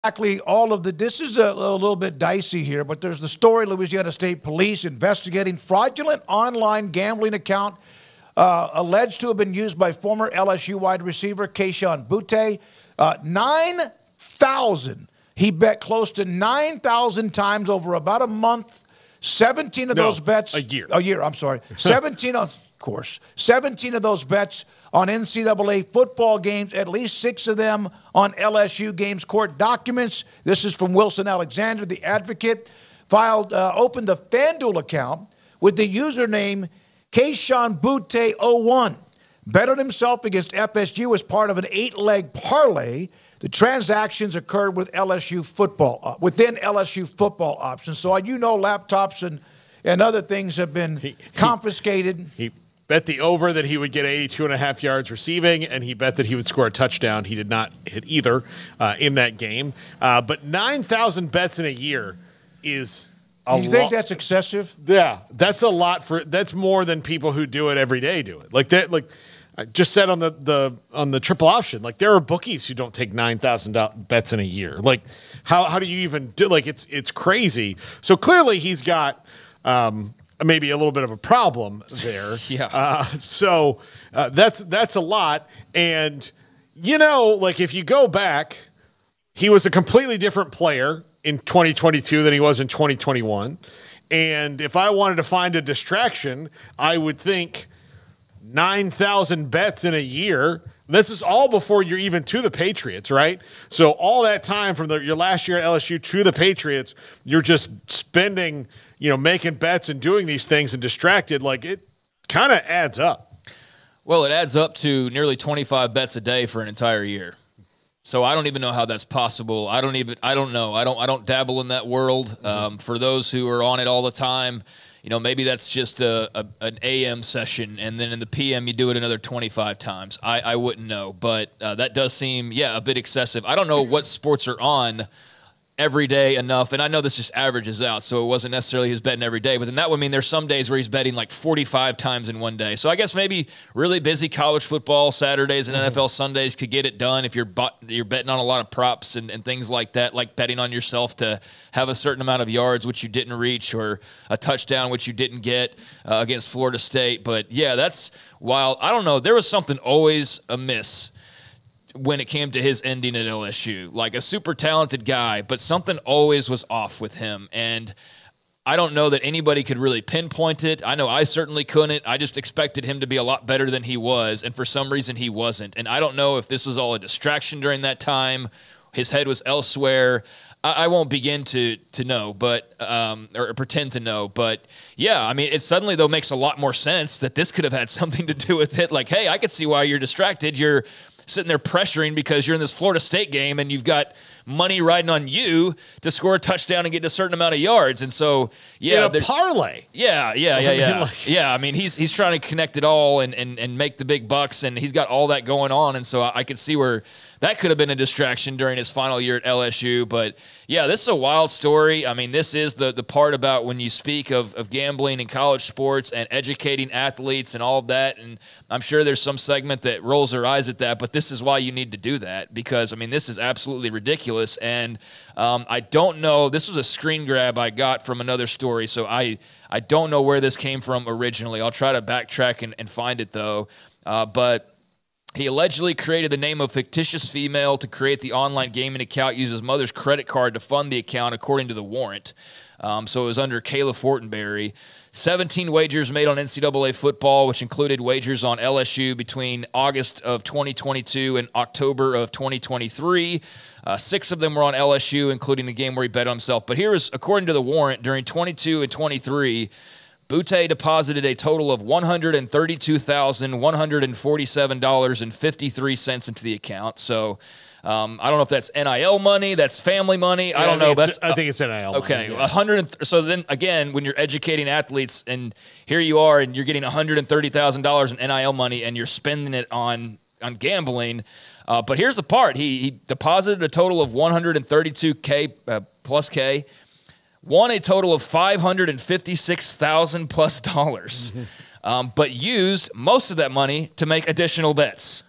exactly all of the, this is a little bit dicey here, but there's the story: Louisiana State Police investigating fraudulent online gambling account alleged to have been used by former LSU wide receiver Kayshon Boutte. 9,000. He bet close to 9,000 times over about a month. 17 of those bets. A year. A year, I'm sorry. 17, of course. 17 of those bets on NCAA football games, at least 6 of them on LSU games. Court documents. This is from Wilson Alexander, the advocate, opened the FanDuel account with the username Kayshon Boutte 01. Bet on himself against FSU as part of an 8-leg parlay. The transactions occurred with LSU football, within LSU football options. So you know, laptops and other things have been confiscated. He bet the over that he would get 82.5 yards receiving, and he bet that he would score a touchdown. He did not hit either in that game. But 9,000 bets in a year is a lot. You think that's excessive? Yeah, that's a lot that's more than people who do it every day do it. Like that, like I just said on the triple option, like there are bookies who don't take 9,000 bets in a year. Like how do you even do? Like it's crazy. So clearly he's got maybe a little bit of a problem there. Yeah. So that's a lot. And you know, like if you go back, he was a completely different player in 2022 than he was in 2021. And if I wanted to find a distraction, I would think 9,000 bets in a year. This is all before you're even to the Patriots, right? So all that time from your last year at LSU to the Patriots, you're just spending, making bets and doing these things and distracted. Like it kind of adds up. Well, it adds up to nearly 25 bets a day for an entire year. So I don't even know how that's possible. I don't know. I don't dabble in that world. For those who are on it all the time, maybe that's just an AM session, and then in the PM you do it another 25 times. I wouldn't know, but that does seem, a bit excessive. I don't know what sports are on every day enough, and I know this just averages out, so it wasn't necessarily he was betting every day, but then that would mean there's some days where he's betting like 45 times in one day. So I guess maybe really busy college football Saturdays and NFL Sundays could get it done if you're betting on a lot of props and things like that, like betting on yourself to have a certain amount of yards, which you didn't reach, or a touchdown, which you didn't get against Florida State. But, yeah, that's wild. I don't know. There was something always amiss when it came to his ending at LSU. Like a super talented guy, but something always was off with him. And I don't know that anybody could really pinpoint it. I know I certainly couldn't. I just expected him to be a lot better than he was, and for some reason he wasn't. And I don't know if this was all a distraction during that time. His head was elsewhere. I won't begin to know, but or pretend to know. But, yeah, I mean, it suddenly, though, makes a lot more sense that this could have had something to do with it. Like, hey, I could see why you're distracted. You're sitting there pressuring because you're in this Florida State game and you've got money riding on you to score a touchdown and get a certain amount of yards. And so, parlay. Yeah. I mean, he's trying to connect it all and make the big bucks, and he's got all that going on. And so I could see where that could have been a distraction during his final year at LSU. But, yeah, this is a wild story. I mean, this is the part about when you speak of gambling in college sports and educating athletes and all of that. And I'm sure there's some segment that rolls their eyes at that, but this is why you need to do that because, I mean, this is absolutely ridiculous. And I don't know. This was a screen grab I got from another story, so I don't know where this came from originally. I'll try to backtrack and find it, though. But he allegedly created the name of a fictitious female to create the online gaming account, used his mother's credit card to fund the account, according to the warrant. So it was under Kayla Fortenberry. 17 wagers made on NCAA football, which included wagers on LSU between August of 2022 and October of 2023. 6 of them were on LSU, including the game where he bet on himself. But here is, according to the warrant, during 22 and 23, Boutte deposited a total of $132,147.53 into the account. So I don't know if that's NIL money, that's family money. I don't know. I think it's NIL okay, money. Yeah. So then again, when you're educating athletes, and here you are, and you're getting $130,000 in NIL money, and you're spending it on gambling. But here's the part: he deposited a total of $132K plus K. Won a total of $556,000 plus dollars, but used most of that money to make additional bets.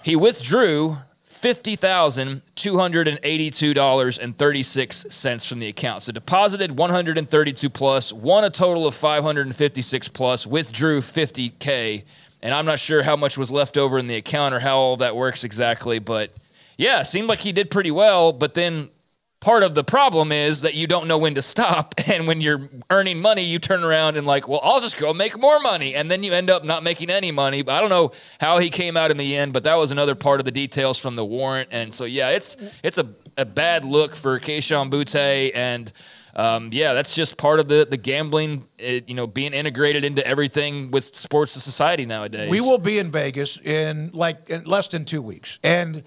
He withdrew $50,282.36 from the account. So deposited 132 plus, won a total of 556 plus, withdrew 50K, and I'm not sure how much was left over in the account or how all that works exactly, but yeah, seemed like he did pretty well, but then part of the problem is that you don't know when to stop, and when you're earning money, you turn around and like, well, I'll just go make more money, and then you end up not making any money. But I don't know how he came out in the end, but that was another part of the details from the warrant. And so, yeah, it's a bad look for Kayshon Boutte, and yeah, that's just part of the gambling, being integrated into everything with sports and society nowadays. We will be in Vegas in less than 2 weeks, and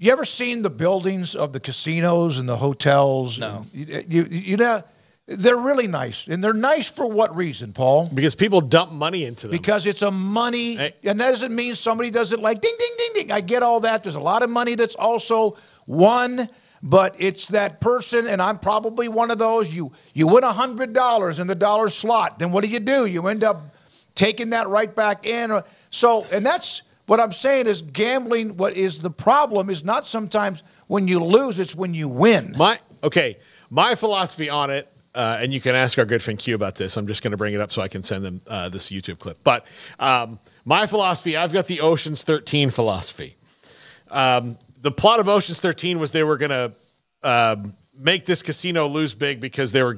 you ever seen the buildings of the casinos and the hotels? No. You know, they're really nice. And they're nice for what reason, Paul? Because people dump money into them. Because it's a money, and that doesn't mean somebody does it like ding, ding, ding, ding. I get all that. There's a lot of money that's also won, but it's that person, and I'm probably one of those. You win $100 in the dollar slot. Then what do? You end up taking that right back in. So, and that's what I'm saying is gambling, what is the problem is not sometimes when you lose, it's when you win. My philosophy on it, and you can ask our good friend Q about this. I'm just going to bring it up so I can send them this YouTube clip. But my philosophy, I've got the Ocean's 13 philosophy. The plot of Ocean's 13 was they were going to make this casino lose big because they were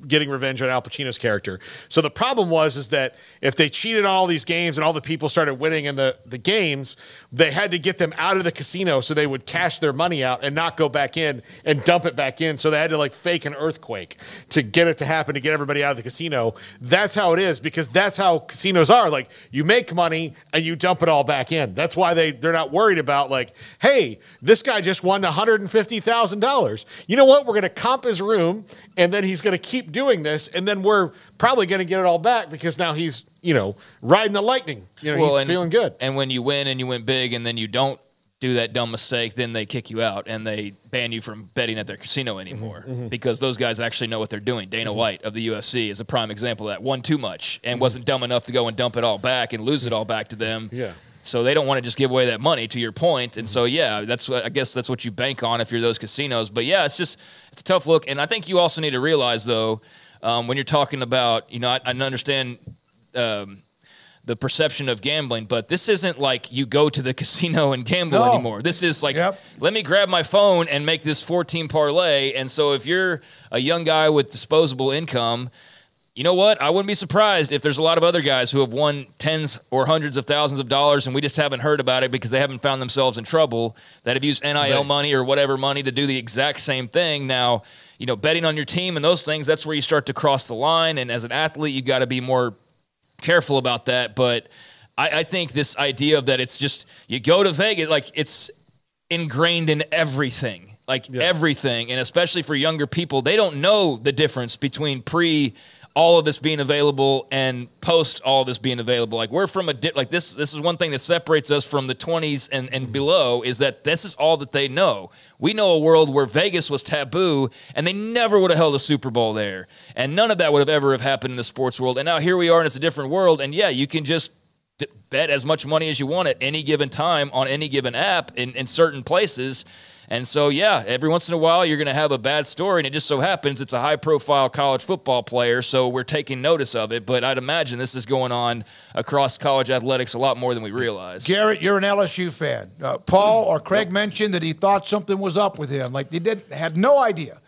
getting revenge on Al Pacino's character. So the problem is that if they cheated on all these games and all the people started winning in the games, they had to get them out of the casino so they would cash their money out and not go back in and dump it back in. So they had to like fake an earthquake to get it to happen, to get everybody out of the casino. That's how it is, because that's how casinos are. Like, you make money and you dump it all back in. That's why they're not worried about like, hey, this guy just won $150,000. You know what? We're going to comp his room, and then he's going to keep doing this, and then we're probably going to get it all back because now he's, riding the lightning. He's feeling good. And when you win and you win big, and then you don't do that dumb mistake, then they kick you out and they ban you from betting at their casino anymore, because those guys actually know what they're doing. Dana White of the UFC is a prime example of that. Won too much and wasn't dumb enough to go and dump it all back and lose it all back to them. Yeah. So they don't want to just give away that money, to your point. And so, yeah, I guess that's what you bank on if you're those casinos. But, yeah, it's a tough look. And I think you also need to realize, though, when you're talking about, I understand the perception of gambling, but this isn't like you go to the casino and gamble anymore. This is like, let me grab my phone and make this 14 parlay. And so if you're a young guy with disposable income, you know what? I wouldn't be surprised if there's a lot of other guys who have won tens or hundreds of thousands of dollars, and we just haven't heard about it because they haven't found themselves in trouble, that have used NIL money or whatever money to do the exact same thing. Now, betting on your team and those things, that's where you start to cross the line. And as an athlete, you got to be more careful about that. But I think this idea of that it's just, you go to Vegas, like, it's ingrained in everything. Everything. And especially for younger people, they don't know the difference between all of this being available and post all of this being available. Like, we're from this is one thing that separates us from the 20s and below, is that this is all that they know. We know a world where Vegas was taboo and they never would have held a Super Bowl there. And none of that would have ever happened in the sports world. And now here we are, and it's a different world. And yeah, you can just bet as much money as you want at any given time on any given app in certain places. And so, yeah, every once in a while you're going to have a bad story, and it just so happens it's a high-profile college football player, so we're taking notice of it. But I'd imagine this is going on across college athletics a lot more than we realize. Garrett, you're an LSU fan. Paul or Craig mentioned that he thought something was up with him. Like, had no idea.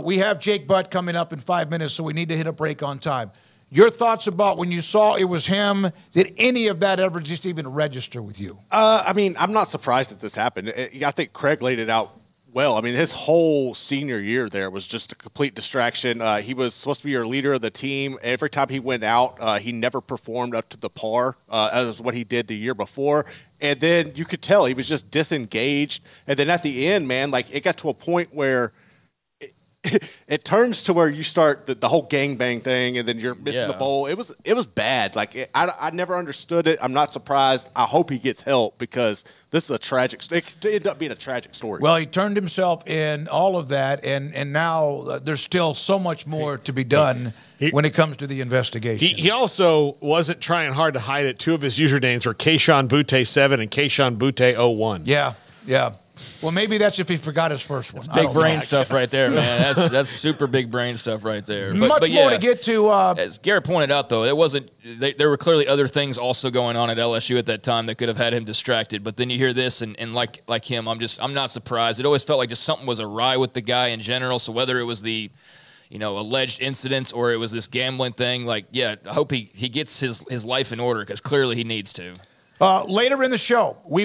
We have Jake Butt coming up in 5 minutes, so we need to hit a break on time. Your thoughts about when you saw it was him? Did any of that ever just even register with you? I mean, I'm not surprised that this happened. I think Craig laid it out well. I mean, his whole senior year there was just a complete distraction. He was supposed to be your leader of the team. Every time he went out, he never performed up to the par as what he did the year before. And then you could tell he was just disengaged. And then at the end, man, like, it got to a point where it turns to where you start the whole gangbang thing, and then you're missing the bowl. It was bad. Like, I never understood it. I'm not surprised. I hope he gets help, because this is a tragic. It could end up being a tragic story. Well, he turned himself in, all of that, and now there's still so much more to be done when it comes to the investigation. He also wasn't trying hard to hide it. Two of his usernames were Kayshon Boutte 7 and Kayshon Boutte 01. Yeah. Yeah. Well, maybe that's if he forgot his first one. Big brain stuff right there, man. That's super big brain stuff right there. Much more to get to. As Garrett pointed out, though, it wasn't. There were clearly other things also going on at LSU at that time that could have had him distracted. But then you hear this, and like him, I'm not surprised. It always felt like just something was awry with the guy in general. So whether it was the alleged incidents or it was this gambling thing, I hope he gets his life in order because clearly he needs to. Later in the show, we